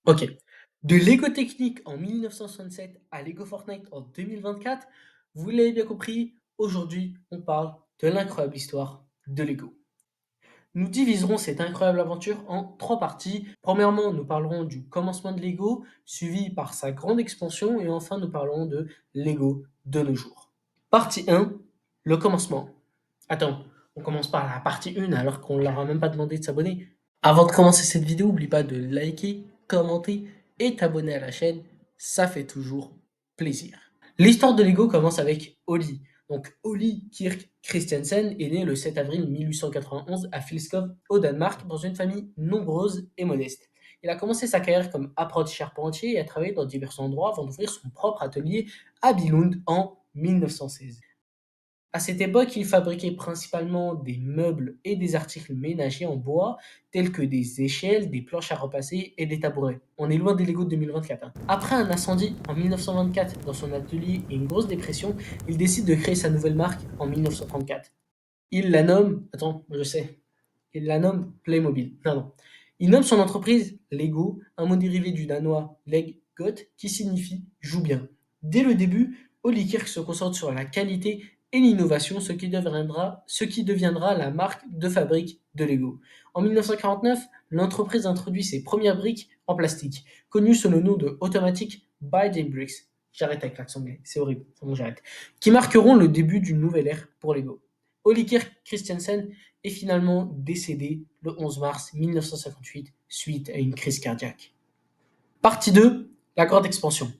OK. De Lego Technic en 1967 à Lego Fortnite en 2024, vous l'avez bien compris, aujourd'hui, on parle de l'incroyable histoire de Lego. Nous diviserons cette incroyable aventure en 3 parties. Premièrement, nous parlerons du commencement de Lego, suivi par sa grande expansion et enfin nous parlerons de Lego de nos jours. Partie 1, le commencement. Attends, on commence par la partie 1 alors qu'on leur a même pas demandé de s'abonner. Avant de commencer cette vidéo, n'oublie pas de liker, commenter et t'abonner à la chaîne, ça fait toujours plaisir. L'histoire de Lego commence avec Ollie. Donc Ollie Kirk Christiansen est né le 7 avril 1891 à Filskov au Danemark dans une famille nombreuse et modeste. Il a commencé sa carrière comme apprenti charpentier et a travaillé dans divers endroits avant d'ouvrir son propre atelier à Billund en 1916. À cette époque, il fabriquait principalement des meubles et des articles ménagers en bois, tels que des échelles, des planches à repasser et des tabourets. On est loin des Lego de 2024, hein. Après un incendie en 1924 dans son atelier et une grosse dépression, il décide de créer sa nouvelle marque en 1934. Il la nomme, attends, je sais, il la nomme Playmobil. Non, non. Il nomme son entreprise Lego, un mot dérivé du danois Leg Got, qui signifie joue bien. Dès le début, Oli Kirk se concentre sur la qualité et l'innovation, ce qui deviendra la marque de fabrique de Lego. En 1949, l'entreprise introduit ses premières briques en plastique, connues sous le nom de Automatic Building Bricks. J'arrête avec l'accent anglais, c'est horrible, c'est bon, j'arrête. Qui marqueront le début d'une nouvelle ère pour Lego. Oli Kirk Christiansen est finalement décédé le 11 mars 1958 suite à une crise cardiaque. Partie 2, la grande expansion.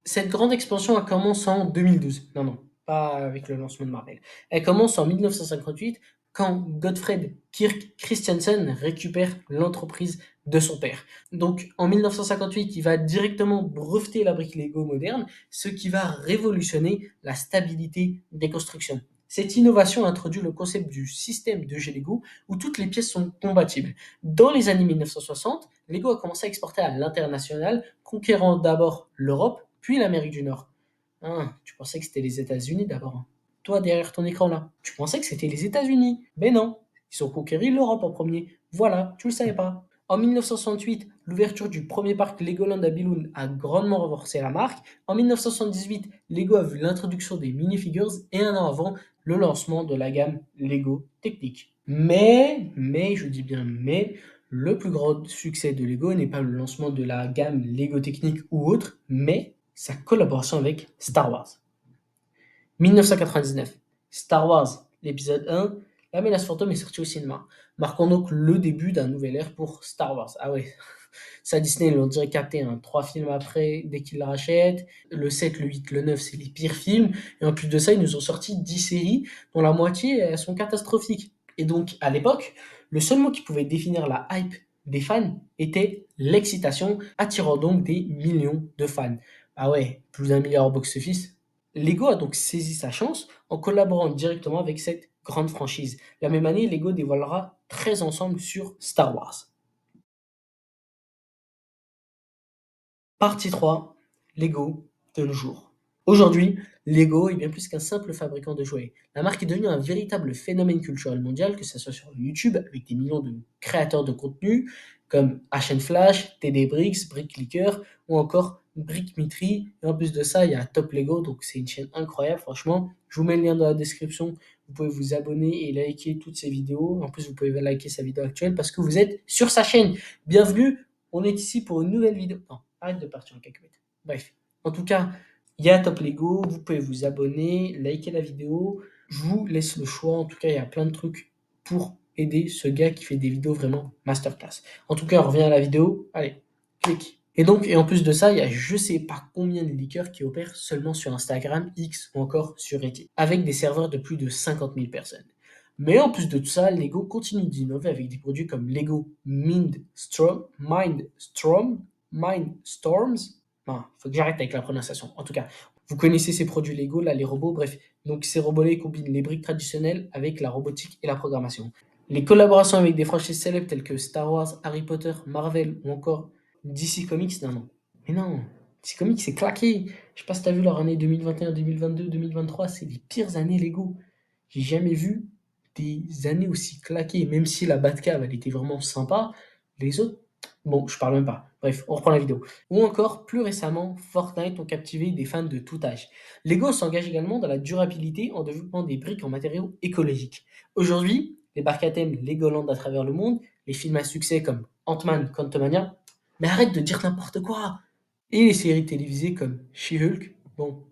Cette grande expansion elle commence en 2012. Non, non, pas avec le lancement de Marvel. Elle commence en 1958 quand Gottfried Kirk Christiansen récupère l'entreprise de son père. Donc en 1958, il va directement breveter la brique Lego moderne, ce qui va révolutionner la stabilité des constructions. Cette innovation introduit le concept du système de jeu Lego où toutes les pièces sont compatibles. Dans les années 1960, Lego a commencé à exporter à l'international, conquérant d'abord l'Europe, puis l'Amérique du Nord. Ah, tu pensais que c'était les États-Unis d'abord, hein. Toi, derrière ton écran là, tu pensais que c'était les États-Unis. Mais non, ils ont conquéri l'Europe en premier. Voilà, tu le savais pas. En 1968, l'ouverture du premier parc Legoland à Billund a grandement renforcé la marque. En 1978, Lego a vu l'introduction des minifigures et un an avant, le lancement de la gamme Lego Technic. Mais, je dis bien mais, le plus grand succès de Lego n'est pas le lancement de la gamme Lego Technic ou autre, mais sa collaboration avec Star Wars. 1999, Star Wars, l'épisode 1, La menace fantôme est sorti au cinéma, marquant donc le début d'un nouvel ère pour Star Wars. Ah ouais, ça Disney, ils l'ont direct capté, hein. 3 films après, dès qu'ils le rachètent. Le 7, le 8, le 9, c'est les pires films. Et en plus de ça, ils nous ont sorti 10 séries, dont la moitié elles sont catastrophiques. Et donc, à l'époque, le seul mot qui pouvait définir la hype des fans était l'excitation, attirant donc des millions de fans. Ah ouais, plus d'un milliard au box-office. Lego a donc saisi sa chance en collaborant directement avec cette grande franchise. La même année, Lego dévoilera 13 ensembles sur Star Wars. Partie 3, Lego de nos jours. Aujourd'hui, Lego est bien plus qu'un simple fabricant de jouets. La marque est devenue un véritable phénomène culturel mondial, que ce soit sur YouTube, avec des millions de créateurs de contenu, comme HN Flash, TD Bricks, Bricklicker, ou encore Brickmitry. Et en plus de ça, il y a Top Lego, donc c'est une chaîne incroyable, franchement. Je vous mets le lien dans la description. Vous pouvez vous abonner et liker toutes ces vidéos. En plus, vous pouvez liker sa vidéo actuelle parce que vous êtes sur sa chaîne. Bienvenue, on est ici pour une nouvelle vidéo. Non, arrête de partir en cacahuète. Bref, en tout cas, il y a Top Lego, vous pouvez vous abonner, liker la vidéo. Je vous laisse le choix. En tout cas, il y a plein de trucs pour aider ce gars qui fait des vidéos vraiment masterclass. En tout cas, on revient à la vidéo. Allez, clique. Et donc, et en plus de ça, il y a je sais pas combien de leakers qui opèrent seulement sur Instagram, X ou encore sur Reddit, avec des serveurs de plus de 50 000 personnes. Mais en plus de tout ça, Lego continue d'innover avec des produits comme Lego Mindstorms. Non, faut que j'arrête avec la prononciation. En tout cas, vous connaissez ces produits Lego, là, les robots, bref. Donc ces robots-là combinent les briques traditionnelles avec la robotique et la programmation. Les collaborations avec des franchises célèbres telles que Star Wars, Harry Potter, Marvel ou encore DC Comics, non, non. Mais non, DC Comics, c'est claqué. Je sais pas si t'as vu leur année 2021, 2022, 2023, c'est les pires années Lego. J'ai jamais vu des années aussi claquées, même si la Batcave, elle était vraiment sympa. Les autres, bon, je parle même pas. Bref, on reprend la vidéo. Ou encore, plus récemment, Fortnite ont captivé des fans de tout âge. Lego s'engage également dans la durabilité en développant des briques en matériaux écologiques. Aujourd'hui, les parcs à thème Legoland à travers le monde, les films à succès comme Ant-Man, Quantumania, mais arrête de dire n'importe quoi. Et les séries télévisées comme She-Hulk, bon,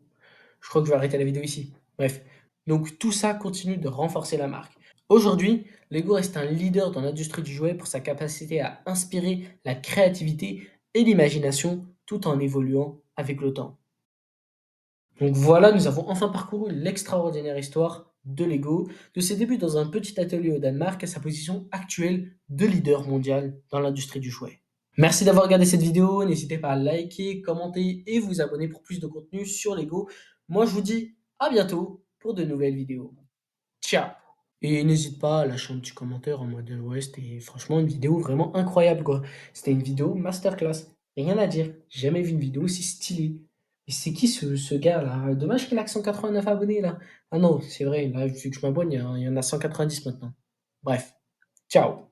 je crois que je vais arrêter la vidéo ici. Bref, donc tout ça continue de renforcer la marque. Aujourd'hui, Lego reste un leader dans l'industrie du jouet pour sa capacité à inspirer la créativité et l'imagination tout en évoluant avec le temps. Donc voilà, nous avons enfin parcouru l'extraordinaire histoire de Lego, de ses débuts dans un petit atelier au Danemark à sa position actuelle de leader mondial dans l'industrie du jouet. Merci d'avoir regardé cette vidéo, n'hésitez pas à liker, commenter et vous abonner pour plus de contenu sur Lego. Moi je vous dis à bientôt pour de nouvelles vidéos. Ciao! Et n'hésite pas à lâcher un petit commentaire en mode ouais, c'était franchement une vidéo vraiment incroyable quoi. C'était une vidéo masterclass. Rien à dire. J'ai jamais vu une vidéo aussi stylée. Et c'est qui ce gars là? Dommage qu'il a que 189 abonnés là. Ah non, c'est vrai, là vu que je m'abonne, il y en a 190 maintenant. Bref, ciao!